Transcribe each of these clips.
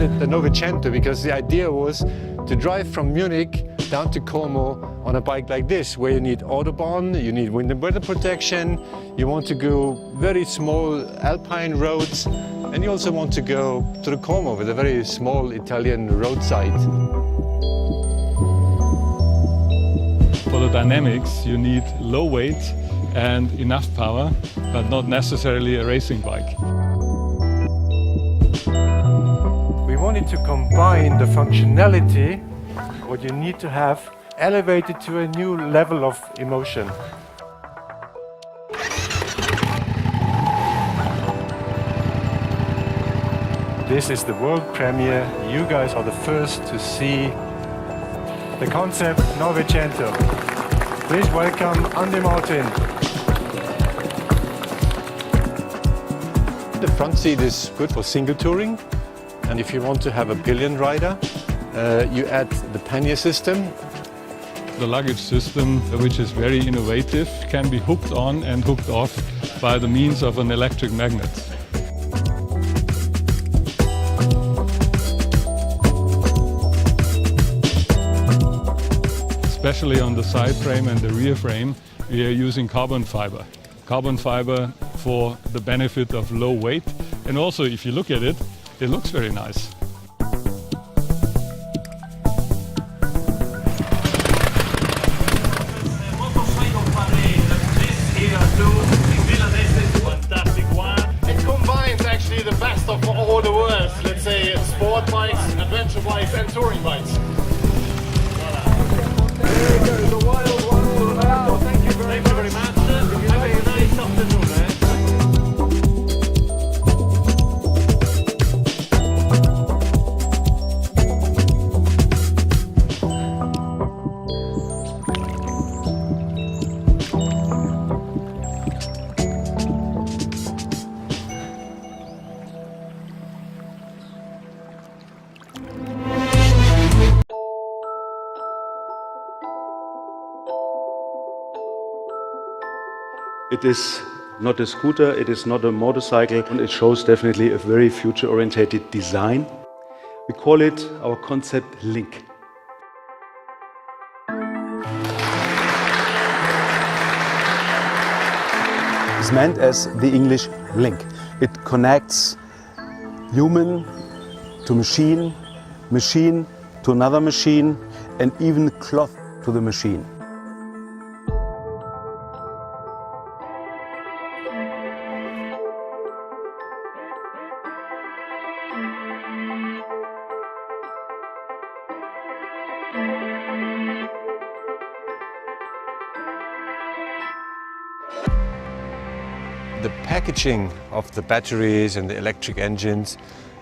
named it the Novecento because the idea was to drive from Munich down to Como on a bike like this, where you need Autobahn, you need wind and weather protection, you want to go very small alpine roads, and you also want to go to the Como with a very small Italian roadside. For the dynamics, you need low weight and enough power, but not necessarily a racing bike. We wanted to combine the functionality, what you need to have, elevated to a new level of emotion. This is the world premiere. You guys are the first to see the concept Novecento. Please welcome Andy Martin. The front seat is good for single touring, and if you want to have a pillion rider, you add the pannier system. The luggage system, which is very innovative, can be hooked on and hooked off by the means of an electric magnet. Especially on the side frame and the rear frame, we are using carbon fiber. Carbon fiber for the benefit of low weight, and also if you look at it, it looks very nice. It combines actually the best of all the worlds, let's say sport bikes, adventure bikes and touring bikes. There you go, the wild one. Wow, thank you very much. Have a nice afternoon. It is not a scooter, it is not a motorcycle, and it shows definitely a very future-oriented design. We call it our concept Link. It's meant as the English link. It connects human to machine, machine to another machine, and even cloth to the machine. The packaging of the batteries and the electric engines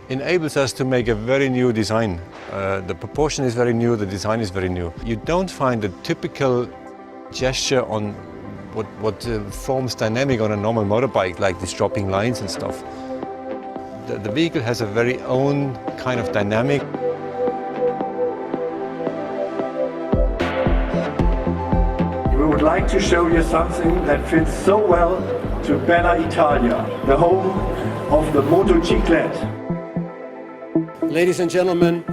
enables us to make a very new design. The proportion is very new, the design is very new. You don't find a typical gesture on what forms dynamic on a normal motorbike, like these dropping lines and stuff. The vehicle has a very own kind of dynamic. We would like to show you something that fits so well to Bella Italia, the home of the motociclette. Ladies and gentlemen,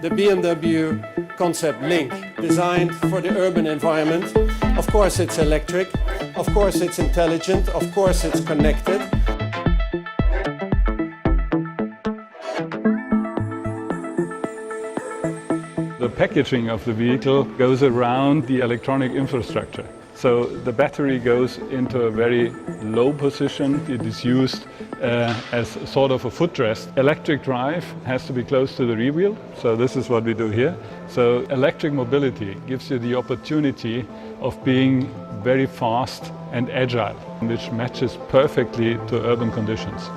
the BMW Concept Link, designed for the urban environment. Of course it's electric, of course it's intelligent, of course it's connected. The packaging of the vehicle goes around the electronic infrastructure. So the battery goes into a very low position. It is used as sort of a footrest. Electric drive has to be close to the rear wheel. So this is what we do here. So electric mobility gives you the opportunity of being very fast and agile, which matches perfectly to urban conditions.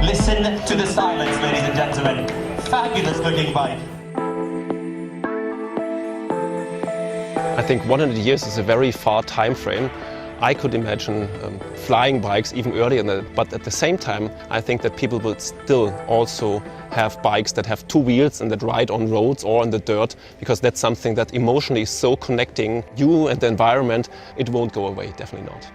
Listen to the silence, ladies and gentlemen. Fabulous looking bike. I think 100 years is a very far time frame, I could imagine flying bikes even earlier than that, but at the same time, I think that people will still also have bikes that have two wheels and that ride on roads or in the dirt, because that's something that emotionally is so connecting you and the environment. It won't go away, definitely not.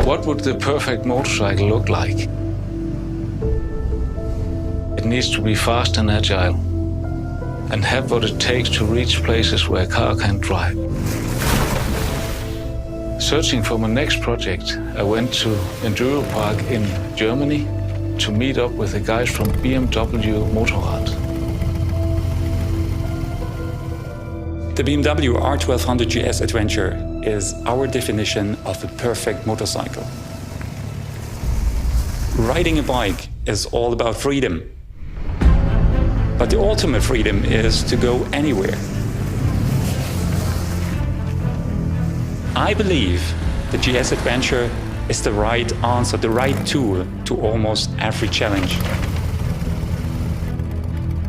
What would the perfect motorcycle look like? It needs to be fast and agile and have what it takes to reach places where a car can't drive. Searching for my next project, I went to Enduro Park in Germany to meet up with the guys from BMW Motorrad. The BMW R1200 GS Adventure is our definition of a perfect motorcycle. Riding a bike is all about freedom. But the ultimate freedom is to go anywhere. I believe the GS Adventure is the right answer, the right tool to almost every challenge.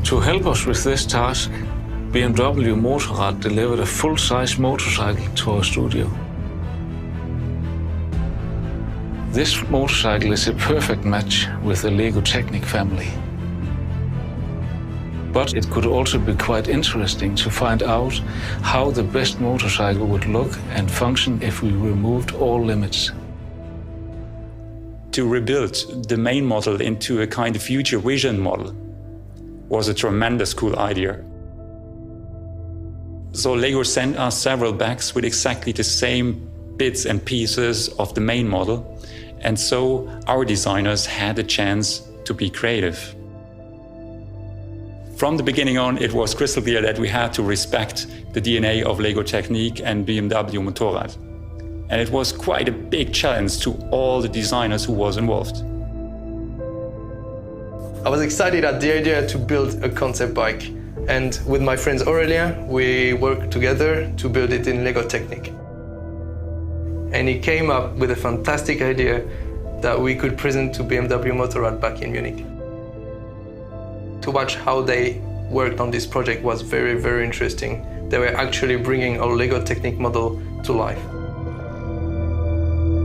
To help us with this task, BMW Motorrad delivered a full-size motorcycle to our studio. This motorcycle is a perfect match with the Lego Technic family. But it could also be quite interesting to find out how the best motorcycle would look and function if we removed all limits. To rebuild the main model into a kind of future vision model was a tremendous cool idea. So Lego sent us several bags with exactly the same bits and pieces of the main model, and so our designers had a chance to be creative. From the beginning on, it was crystal clear that we had to respect the DNA of Lego Technic and BMW Motorrad. And it was quite a big challenge to all the designers who was involved. I was excited at the idea to build a concept bike. And with my friends Aurelia, we worked together to build it in Lego Technic. And he came up with a fantastic idea that we could present to BMW Motorrad back in Munich. To watch how they worked on this project was very, very interesting. They were actually bringing our Lego Technic model to life.